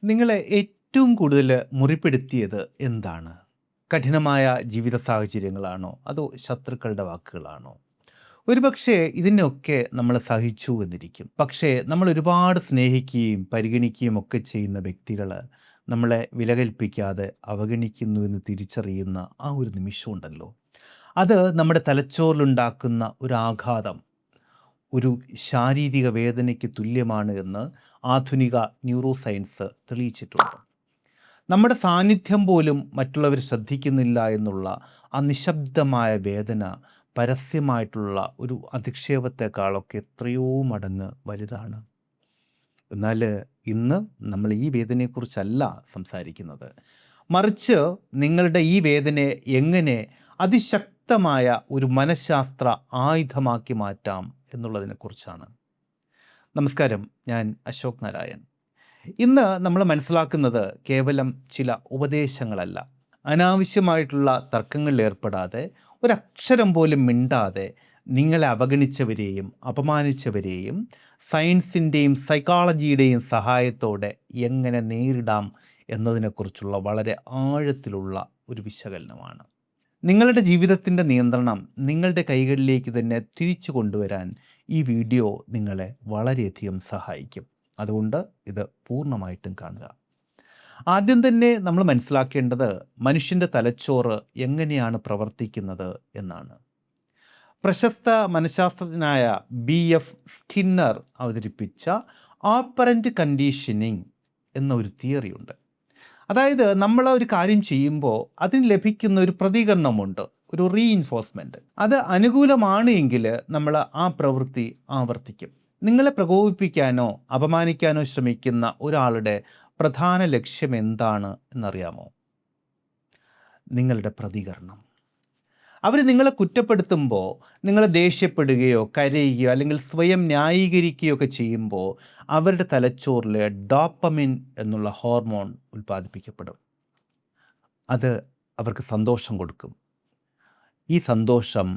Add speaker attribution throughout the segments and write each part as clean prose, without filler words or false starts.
Speaker 1: നിങ്ങളെ ഏറ്റവും കൂടുതൽ മുറിപ്പെടുത്തിയത് എന്താണ്? കഠിനമായ ജീവിത സാഹചര്യങ്ങളാണോ? അതോ ശത്രുക്കളുടെ വാക്കുകളാണോ? ഒരുപക്ഷേ ഇതിനെയൊക്കെ നമ്മൾ സഹിച്ചു എന്നിരിക്കും. പക്ഷേ നമ്മൾ ഒരുപാട് സ്നേഹിക്കുകയും പരിഗണിക്കുകയും ഒക്കെ ചെയ്യുന്ന വ്യക്തികൾ നമ്മളെ വിലകൽപ്പിക്കാതെ അവഗണിക്കുന്നു എന്ന് തിരിച്ചറിയുന്ന ആ ഒരു നിമിഷമുണ്ടല്ലോ, അത് നമ്മുടെ തലച്ചോറിലുണ്ടാക്കുന്ന ഒരു ആഘാതം ഒരു ശാരീരിക വേദനയ്ക്ക് തുല്യമാണ് എന്ന് ആധുനിക ന്യൂറോ സയൻസ് തെളിയിച്ചിട്ടുണ്ട്. നമ്മുടെ സാന്നിധ്യം പോലും മറ്റുള്ളവർ ശ്രദ്ധിക്കുന്നില്ല എന്നുള്ള ആ നിശബ്ദമായ വേദന പരസ്യമായിട്ടുള്ള ഒരു അധിക്ഷേപത്തെക്കാളൊക്കെ എത്രയോ മടങ്ങ് വലുതാണ്. എന്നാൽ ഇന്ന് നമ്മൾ ഈ വേദനയെക്കുറിച്ചല്ല സംസാരിക്കുന്നത്. മറിച്ച് നിങ്ങളുടെ ഈ വേദനയെ എങ്ങനെ അതിശക്തമായ ഒരു മനഃശാസ്ത്ര ആയുധമാക്കി മാറ്റാം എന്നുള്ളതിനെക്കുറിച്ചാണ്. നമസ്കാരം, ഞാൻ അശോക് നാരായൺ. ഇന്ന് നമ്മൾ മനസ്സിലാക്കുന്നത് കേവലം ചില ഉപദേശങ്ങളല്ല. അനാവശ്യമായിട്ടുള്ള തർക്കങ്ങളിൽ ഏർപ്പെടാതെ, ഒരക്ഷരം പോലും മിണ്ടാതെ നിങ്ങളെ അവഗണിച്ചവരെയും അപമാനിച്ചവരെയും സയൻസിൻ്റെയും സൈക്കോളജിയുടെയും സഹായത്തോടെ എങ്ങനെ നേരിടാം എന്നതിനെക്കുറിച്ചുള്ള വളരെ ആഴത്തിലുള്ള ഒരു വിശകലനമാണ്. നിങ്ങളുടെ ജീവിതത്തിൻ്റെ നിയന്ത്രണം നിങ്ങളുടെ കൈകളിലേക്ക് തന്നെ തിരിച്ചു കൊണ്ടുവരാൻ ഈ വീഡിയോ നിങ്ങളെ വളരെയധികം സഹായിക്കും. അതുകൊണ്ട് ഇത് പൂർണ്ണമായിട്ടും കാണുക. ആദ്യം തന്നെ നമ്മൾ മനസ്സിലാക്കേണ്ടത് മനുഷ്യൻ്റെ തലച്ചോറ് എങ്ങനെയാണ് പ്രവർത്തിക്കുന്നത് എന്നാണ്. പ്രശസ്ത മനഃശാസ്ത്രജ്ഞനായ B.F. സ്കിന്നർ അവതരിപ്പിച്ച ഓപ്പറൻ്റ് കണ്ടീഷനിങ് എന്നൊരു തിയറിയുണ്ട്. അതായത് നമ്മൾ ഒരു കാര്യം ചെയ്യുമ്പോൾ അതിന് ലഭിക്കുന്ന ഒരു പ്രതികരണമുണ്ട്, ഒരു റീഇൻഫോഴ്സ്മെൻറ്റ്. അത് അനുകൂലമാണ് എങ്കിൽ നമ്മൾ ആ പ്രവൃത്തി ആവർത്തിക്കും. നിങ്ങളെ പ്രകോപിപ്പിക്കാനോ അപമാനിക്കാനോ ശ്രമിക്കുന്ന ഒരാളുടെ പ്രധാന ലക്ഷ്യം എന്താണ് എന്നറിയാമോ? നിങ്ങളുടെ പ്രതികരണം. അവർ നിങ്ങളെ കുറ്റപ്പെടുത്തുമ്പോൾ, നിങ്ങൾ ദേഷ്യപ്പെടുകയോ കരയുകയോ അല്ലെങ്കിൽ സ്വയം ന്യായീകരിക്കുകയോ ഒക്കെ ചെയ്യുമ്പോൾ അവരുടെ തലച്ചോറിൽ ഡോപ്പമിൻ എന്നുള്ള ഹോർമോൺ ഉൽപ്പാദിപ്പിക്കപ്പെടും. അത് അവർക്ക് സന്തോഷം കൊടുക്കും. ഈ സന്തോഷം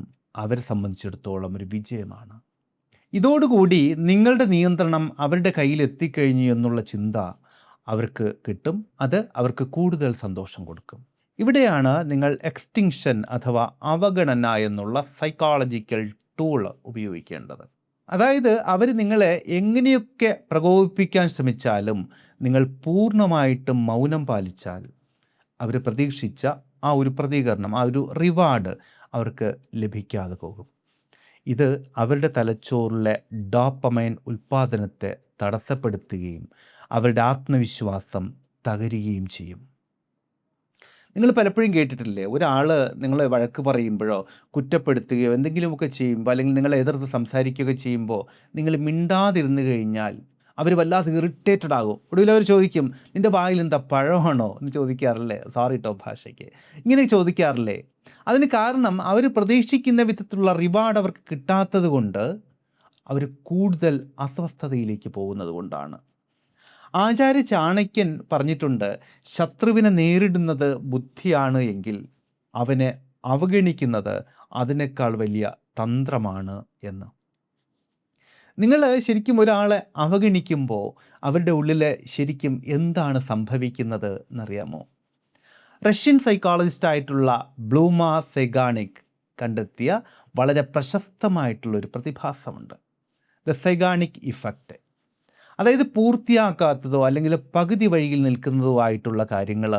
Speaker 1: അവരെ സംബന്ധിച്ചിടത്തോളം ഒരു വിജയമാണ്. ഇതോടുകൂടി നിങ്ങളുടെ നിയന്ത്രണം അവരുടെ കയ്യിൽ എത്തിക്കഴിഞ്ഞു എന്നുള്ള ചിന്ത അവർക്ക് കിട്ടും. അത് അവർക്ക് കൂടുതൽ സന്തോഷം കൊടുക്കും. ഇവിടെയാണ് നിങ്ങൾ എക്സ്റ്റിങ്ഷൻ അഥവാ അവഗണന എന്നുള്ള സൈക്കോളജിക്കൽ ടൂൾ ഉപയോഗിക്കേണ്ടത്. അതായത് അവർ നിങ്ങളെ എങ്ങനെയൊക്കെ പ്രകോപിപ്പിക്കാൻ ശ്രമിച്ചാലും നിങ്ങൾ പൂർണ്ണമായിട്ടും മൗനം പാലിച്ചാൽ അവർ പ്രതീക്ഷിച്ച ആ ഒരു പ്രതികരണം, ആ ഒരു റിവാർഡ് അവർക്ക് ലഭിക്കാതെ പോകും. ഇത് അവരുടെ തലച്ചോറിലെ ഡോപ്പമൈൻ ഉൽപ്പാദനത്തെ തടസ്സപ്പെടുത്തുകയും അവരുടെ ആത്മവിശ്വാസം തകരുകയും ചെയ്യും. നിങ്ങൾ പലപ്പോഴും കേട്ടിട്ടില്ലേ, ഒരാൾ നിങ്ങളെ വഴക്ക് പറയുമ്പോഴോ കുറ്റപ്പെടുത്തുകയോ എന്തെങ്കിലുമൊക്കെ ചെയ്യുമ്പോൾ, അല്ലെങ്കിൽ നിങ്ങളെ എതിർത്ത് സംസാരിക്കുകയോ ചെയ്യുമ്പോൾ നിങ്ങൾ മിണ്ടാതിരുന്നു കഴിഞ്ഞാൽ അവർ വല്ലാതെ ഇറിറ്റേറ്റഡ് ആകും. ഒടുവിൽ അവർ ചോദിക്കും, നിൻ്റെ വായിൽ എന്താ പഴമാണോ എന്ന് ചോദിക്കാറില്ലേ? സോറി കേട്ടോ ഭാഷയ്ക്ക്, ഇങ്ങനെ ചോദിക്കാറില്ലേ? അതിന് കാരണം അവർ പ്രതീക്ഷിക്കുന്ന വിധത്തിലുള്ള റിവാർഡ് അവർക്ക് കിട്ടാത്തത് കൊണ്ട് അവർ കൂടുതൽ അസ്വസ്ഥതയിലേക്ക് പോകുന്നത് കൊണ്ടാണ്. ആചാര്യ ചാണക്യൻ പറഞ്ഞിട്ടുണ്ട്, ശത്രുവിനെ നേരിടുന്നത് ബുദ്ധിയാണ് എങ്കിൽ അവനെ അവഗണിക്കുന്നത് അതിനേക്കാൾ വലിയ തന്ത്രമാണ് എന്ന്. നിങ്ങൾ ശരിക്കും ഒരാളെ അവഗണിക്കുമ്പോൾ അവരുടെ ഉള്ളിൽ ശരിക്കും എന്താണ് സംഭവിക്കുന്നത് എന്നറിയാമോ? റഷ്യൻ സൈക്കോളജിസ്റ്റായിട്ടുള്ള ബ്ലൂമ സെഗാണിക് കണ്ടെത്തിയ വളരെ പ്രശസ്തമായിട്ടുള്ളൊരു പ്രതിഭാസമുണ്ട്, ദ സെഗാണിക് ഇഫക്റ്റ്. അതായത് പൂർത്തിയാക്കാത്തതോ അല്ലെങ്കിൽ പകുതി വഴിയിൽ നിൽക്കുന്നതോ ആയിട്ടുള്ള കാര്യങ്ങൾ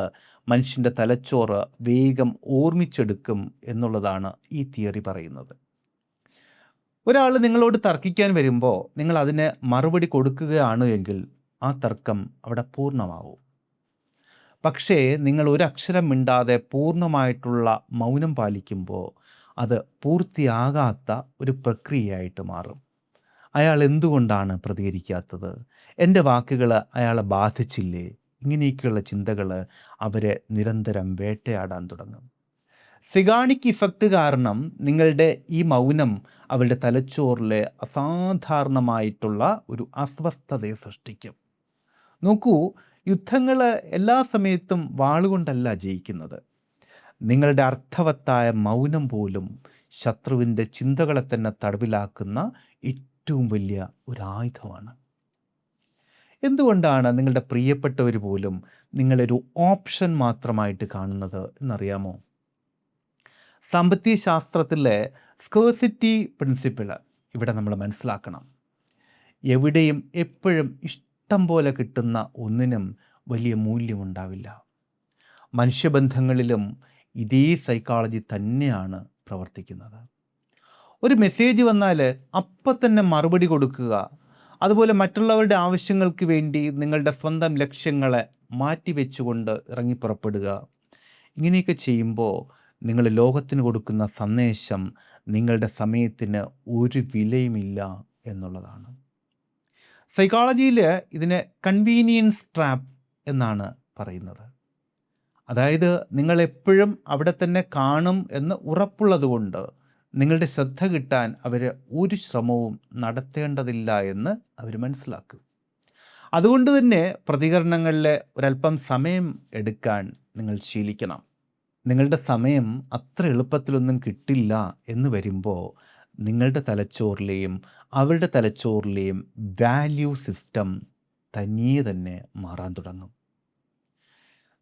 Speaker 1: മനുഷ്യൻ്റെ തലച്ചോറ് വേഗം ഓർമ്മിച്ചെടുക്കും എന്നുള്ളതാണ് ഈ തിയറി പറയുന്നത്. ഒരാൾ നിങ്ങളോട് തർക്കിക്കാൻ വരുമ്പോൾ നിങ്ങൾ അതിന് മറുപടി കൊടുക്കുകയാണ് എങ്കിൽ ആ തർക്കം അവിടെ പൂർണ്ണമാവും. പക്ഷേ നിങ്ങൾ ഒരക്ഷരം മിണ്ടാതെ പൂർണ്ണമായിട്ടുള്ള മൗനം പാലിക്കുമ്പോൾ അത് പൂർത്തിയാകാത്ത ഒരു പ്രക്രിയയായിട്ട് മാറും. അയാൾ എന്തുകൊണ്ടാണ് പ്രതികരിക്കാത്തത്? എൻ്റെ വാക്കുകൾ അയാളെ ബാധിച്ചില്ലേ? ഇങ്ങനെയൊക്കെയുള്ള ചിന്തകൾ അവരെ നിരന്തരം വേട്ടയാടാൻ തുടങ്ങും. സിഗാണിക് ഇഫക്റ്റ് കാരണം നിങ്ങളുടെ ഈ മൗനം അവരുടെ തലച്ചോറിലെ അസാധാരണമായിട്ടുള്ള ഒരു അസ്വസ്ഥതയെ സൃഷ്ടിക്കും. നോക്കൂ, യുദ്ധങ്ങൾ എല്ലാ സമയത്തും വാളുകൊണ്ടല്ല ജയിക്കുന്നത്. നിങ്ങളുടെ അർത്ഥവത്തായ മൗനം പോലും ശത്രുവിൻ്റെ ചിന്തകളെ തന്നെ തടവിലാക്കുന്ന ഏറ്റവും വലിയ ഒരു ആയുധമാണ്. എന്തുകൊണ്ടാണ് നിങ്ങളുടെ പ്രിയപ്പെട്ടവർ പോലും നിങ്ങളൊരു ഓപ്ഷൻ മാത്രമായിട്ട് കാണുന്നത് എന്നറിയാമോ? സാമ്പത്തിക ശാസ്ത്രത്തിലെ സ്കേഴ്സിറ്റി പ്രിൻസിപ്പിൾ ഇവിടെ നമ്മൾ മനസ്സിലാക്കണം. എവിടെയും എപ്പോഴും ഇഷ്ടം പോലെ കിട്ടുന്ന ഒന്നിനും വലിയ മൂല്യമുണ്ടാവില്ല. മനുഷ്യബന്ധങ്ങളിലും ഇതേ സൈക്കോളജി തന്നെയാണ് പ്രവർത്തിക്കുന്നത്. ഒരു മെസ്സേജ് വന്നാൽ അപ്പം തന്നെ മറുപടി കൊടുക്കുക, അതുപോലെ മറ്റുള്ളവരുടെ ആവശ്യങ്ങൾക്ക് വേണ്ടി നിങ്ങളുടെ സ്വന്തം ലക്ഷ്യങ്ങളെ മാറ്റിവെച്ചുകൊണ്ട് ഇറങ്ങിപ്പുറപ്പെടുക. ഇങ്ങനെയൊക്കെ ചെയ്യുമ്പോൾ നിങ്ങൾ ലോകത്തിന് കൊടുക്കുന്ന സന്ദേശം നിങ്ങളുടെ സമയത്തിന് ഒരു വിലയുമില്ല എന്നുള്ളതാണ്. സൈക്കോളജിയിൽ ഇതിനെ കൺവീനിയൻസ് ട്രാപ്പ് എന്നാണ് പറയുന്നത്. അതായത് നിങ്ങളെപ്പോഴും അവിടെ തന്നെ കാണും എന്ന് ഉറപ്പുള്ളത് കൊണ്ട് നിങ്ങളുടെ ശ്രദ്ധ കിട്ടാൻ അവർ ഒരു ശ്രമവും നടത്തേണ്ടതില്ല എന്ന് അവർ മനസ്സിലാക്കും. അതുകൊണ്ട് തന്നെ പ്രതികരണങ്ങളിൽ ഒരല്പം സമയം എടുക്കാൻ നിങ്ങൾ ശീലിക്കണം. നിങ്ങളുടെ സമയം അത്ര എളുപ്പത്തിലൊന്നും കിട്ടില്ല എന്ന് വരുമ്പോൾ നിങ്ങളുടെ തലച്ചോറിലെയും അവരുടെ തലച്ചോറിലെയും വാല്യൂ സിസ്റ്റം തനിയെ തന്നെ മാറാൻ തുടങ്ങും.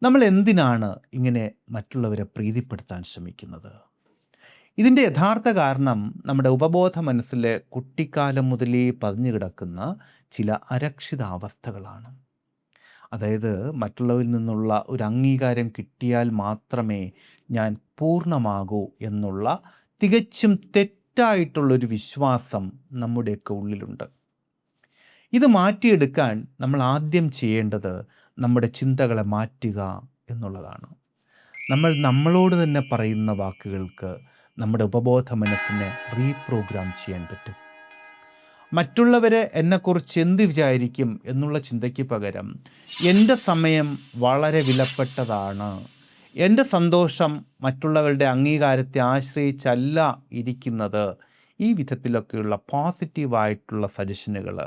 Speaker 1: നമ്മൾ എന്തിനാണ് ഇങ്ങനെ മറ്റുള്ളവരെ പ്രീതിപ്പെടുത്താൻ ശ്രമിക്കുന്നത്? ഇതിൻ്റെ യഥാർത്ഥ കാരണം നമ്മുടെ ഉപബോധ മനസ്സിലെ കുട്ടിക്കാലം മുതലേ പതിഞ്ഞു കിടക്കുന്ന ചില അരക്ഷിതാവസ്ഥകളാണ്. അതായത് മറ്റുള്ളവരിൽ നിന്നുള്ള ഒരു അംഗീകാരം കിട്ടിയാൽ മാത്രമേ ഞാൻ പൂർണ്ണമാകൂ എന്നുള്ള തികച്ചും തെറ്റായിട്ടുള്ളൊരു വിശ്വാസം നമ്മുടെയൊക്കെ ഉള്ളിലുണ്ട്. ഇത് മാറ്റിയെടുക്കാൻ നമ്മൾ ആദ്യം ചെയ്യേണ്ടത് നമ്മുടെ ചിന്തകളെ മാറ്റുക എന്നുള്ളതാണ്. നമ്മൾ നമ്മളോട് തന്നെ പറയുന്ന വാക്കുകൾക്ക് നമ്മുടെ ഉപബോധ മനസ്സിനെ റീപ്രോഗ്രാം ചെയ്യാൻ പറ്റും. മറ്റുള്ളവരെ എന്നെക്കുറിച്ച് എന്ത് വിചാരിക്കും എന്നുള്ള ചിന്തയ്ക്ക് പകരം എൻ്റെ സമയം വളരെ വിലപ്പെട്ടതാണ്, എൻ്റെ സന്തോഷം മറ്റുള്ളവരുടെ അംഗീകാരത്തെ ആശ്രയിച്ചല്ല ഇരിക്കുന്നത്, ഈ വിധത്തിലൊക്കെയുള്ള പോസിറ്റീവായിട്ടുള്ള സജഷനുകൾ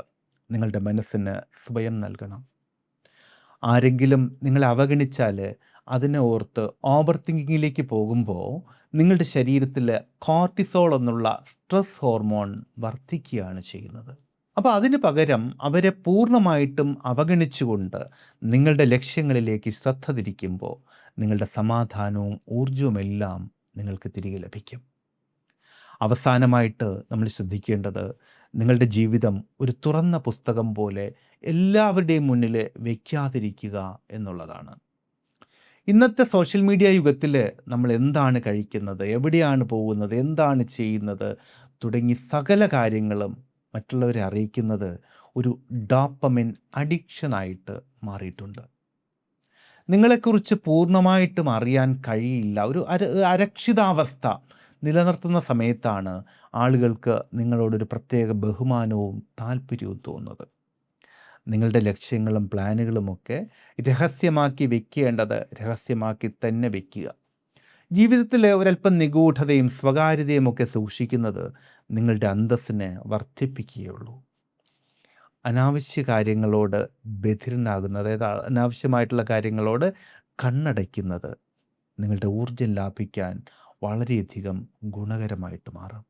Speaker 1: നിങ്ങളുടെ മനസ്സിന് സ്വയം നൽകണം. ആരെങ്കിലും നിങ്ങളെ അവഗണിച്ചാൽ അതിനെ ഓർത്ത് ഓവർ തിങ്കിങ്ങിലേക്ക് പോകുമ്പോൾ നിങ്ങളുടെ ശരീരത്തിൽ കോർട്ടിസോൾ എന്നുള്ള സ്ട്രെസ് ഹോർമോൺ വർദ്ധിക്കുകയാണ് ചെയ്യുന്നത്. അപ്പോൾ അതിന് പകരം അവരെ പൂർണ്ണമായിട്ടും അവഗണിച്ചുകൊണ്ട് നിങ്ങളുടെ ലക്ഷ്യങ്ങളിലേക്ക് ശ്രദ്ധ തിരിക്കുമ്പോൾ നിങ്ങളുടെ സമാധാനവും ഊർജവുമെല്ലാം നിങ്ങൾക്ക് തിരികെ ലഭിക്കും. അവസാനമായിട്ട് നമ്മൾ ശ്രദ്ധിക്കേണ്ടത് നിങ്ങളുടെ ജീവിതം ഒരു തുറന്ന പുസ്തകം പോലെ എല്ലാവരുടെയും മുന്നിൽ വയ്ക്കാതിരിക്കുക എന്നുള്ളതാണ്. ഇന്നത്തെ സോഷ്യൽ മീഡിയ യുഗത്തിൽ നമ്മൾ എന്താണ് കഴിക്കുന്നത്, എവിടെയാണ് പോകുന്നത്, എന്താണ് ചെയ്യുന്നത് തുടങ്ങി സകല കാര്യങ്ങളും മറ്റുള്ളവരെ അറിയിക്കുന്നത് ഒരു ഡോപ്പമിൻ അഡിക്ഷനായിട്ട് മാറിയിട്ടുണ്ട്. നിങ്ങളെക്കുറിച്ച് പൂർണ്ണമായിട്ടും അറിയാൻ കഴിയില്ല, ഒരു അരക്ഷിതാവസ്ഥ നിലനിർത്തുന്ന സമയത്താണ് ആളുകൾക്ക് നിങ്ങളോടൊരു പ്രത്യേക ബഹുമാനവും താല്പര്യവും തോന്നുന്നത്. നിങ്ങളുടെ ലക്ഷ്യങ്ങളും പ്ലാനുകളുമൊക്കെ രഹസ്യമാക്കി വെക്കേണ്ടത് രഹസ്യമാക്കി തന്നെ വെക്കുക. ജീവിതത്തിൽ ഒരല്പം നിഗൂഢതയും സ്വകാര്യതയും ഒക്കെ സൂക്ഷിക്കുന്നത് നിങ്ങളുടെ അന്തസ്സിനെ വർദ്ധിപ്പിക്കുകയുള്ളൂ. അനാവശ്യ കാര്യങ്ങളോട് ബധിരനാകുന്നത്, അതായത് അനാവശ്യമായിട്ടുള്ള കാര്യങ്ങളോട് കണ്ണടയ്ക്കുന്നത് നിങ്ങളുടെ ഊർജം ലാഭിക്കാൻ വളരെയധികം ഗുണകരമായിട്ട് മാറും.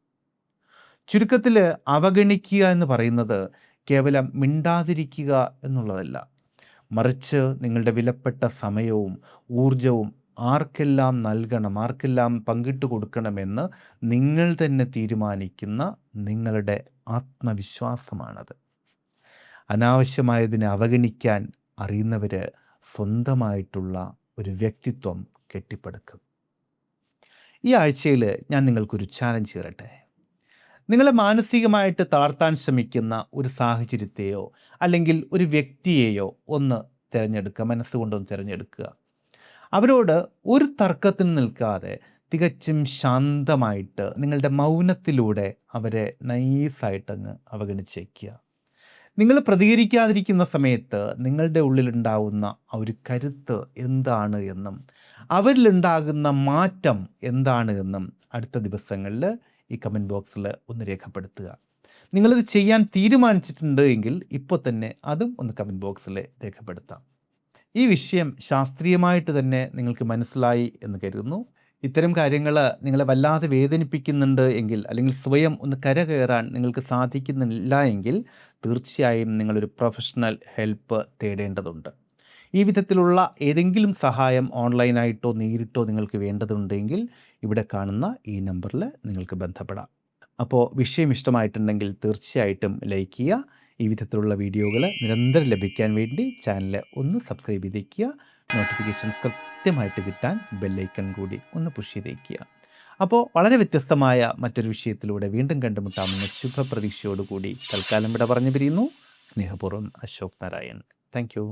Speaker 1: ചുരുക്കത്തിൽ അവഗണിക്കുക എന്ന് പറയുന്നത് കേവലം മിണ്ടാതിരിക്കുക എന്നുള്ളതല്ല, മറിച്ച് നിങ്ങളുടെ വിലപ്പെട്ട സമയവും ഊർജവും ആർക്കെല്ലാം നൽകണം, ആർക്കെല്ലാം പങ്കിട്ട് കൊടുക്കണമെന്ന് നിങ്ങൾ തന്നെ തീരുമാനിക്കുന്ന നിങ്ങളുടെ ആത്മവിശ്വാസമാണത്. അനാവശ്യമായതിനെ അവഗണിക്കാൻ അറിയുന്നവർ സ്വന്തമായിട്ടുള്ള ഒരു വ്യക്തിത്വം കെട്ടിപ്പടുക്കും. ഈ ആഴ്ചയിൽ ഞാൻ നിങ്ങൾക്കൊരു ചാലഞ്ച് തരട്ടെ. നിങ്ങളെ മാനസികമായിട്ട് തളർത്താൻ ശ്രമിക്കുന്ന ഒരു സാഹചര്യത്തെയോ അല്ലെങ്കിൽ ഒരു വ്യക്തിയെയോ ഒന്ന് തിരഞ്ഞെടുക്കുക, മനസ്സുകൊണ്ടൊന്ന് തിരഞ്ഞെടുക്കുക. അവരോട് ഒരു തർക്കത്തിന് നിൽക്കാതെ തികച്ചും ശാന്തമായിട്ട് നിങ്ങളുടെ മൗനത്തിലൂടെ അവരെ നൈസായിട്ടങ്ങ് അവഗണിച്ചേക്കുക. നിങ്ങൾ പ്രതികരിക്കാതിരിക്കുന്ന സമയത്ത് നിങ്ങളുടെ ഉള്ളിലുണ്ടാവുന്ന ആ ഒരു കരുത്ത് എന്താണ് എന്നും അവരിലുണ്ടാകുന്ന മാറ്റം എന്താണ് എന്നും അടുത്ത ദിവസങ്ങളിൽ ഈ കമൻറ്റ് ബോക്സിൽ ഒന്ന് രേഖപ്പെടുത്തുക. നിങ്ങളിത് ചെയ്യാൻ തീരുമാനിച്ചിട്ടുണ്ട് എങ്കിൽ ഇപ്പോൾ തന്നെ അതും ഒന്ന് കമൻറ്റ് ബോക്സിൽ രേഖപ്പെടുത്താം. ഈ വിഷയം ശാസ്ത്രീയമായിട്ട് തന്നെ നിങ്ങൾക്ക് മനസ്സിലായി എന്ന് കരുതുന്നു. ഇത്തരം കാര്യങ്ങൾ നിങ്ങളെ വല്ലാതെ വേദനിപ്പിക്കുന്നുണ്ട് എങ്കിൽ, അല്ലെങ്കിൽ സ്വയം ഒന്ന് കരകയറാൻ നിങ്ങൾക്ക് സാധിക്കുന്നില്ല എങ്കിൽ തീർച്ചയായും നിങ്ങളൊരു പ്രൊഫഷണൽ ഹെൽപ്പ് തേടേണ്ടതുണ്ട്. ഈ വിധത്തിലുള്ള ഏതെങ്കിലും സഹായം ഓൺലൈനായിട്ടോ നേരിട്ടോ നിങ്ങൾക്ക് വേണ്ടതുണ്ടെങ്കിൽ ഇവിടെ കാണുന്ന ഈ നമ്പറിൽ നിങ്ങൾക്ക് ബന്ധപ്പെടാം. അപ്പോൾ വിഷയം ഇഷ്ടമായിട്ടുണ്ടെങ്കിൽ തീർച്ചയായിട്ടും ലൈക്ക് ചെയ്യുക. ഈ വിധത്തിലുള്ള വീഡിയോകൾ നിരന്തരം ലഭിക്കാൻ വേണ്ടി ചാനൽ ഒന്ന് സബ്സ്ക്രൈബ് ചെയ്തേക്കുക. നോട്ടിഫിക്കേഷൻസ് കൃത്യമായിട്ട് കിട്ടാൻ ബെല്ലൈക്കൺ കൂടി ഒന്ന് പുഷ് ചെയ്തേക്കുക. അപ്പോൾ വളരെ വ്യത്യസ്തമായ മറ്റൊരു വിഷയത്തിലൂടെ വീണ്ടും കണ്ടുമുട്ടാമെന്ന ശുഭപ്രതീക്ഷയോടുകൂടി തൽക്കാലം ഇവിടെ പറഞ്ഞു പിരിയുന്നു. സ്നേഹപൂർവ്വം അശോക് നാരായൺ. Thank you.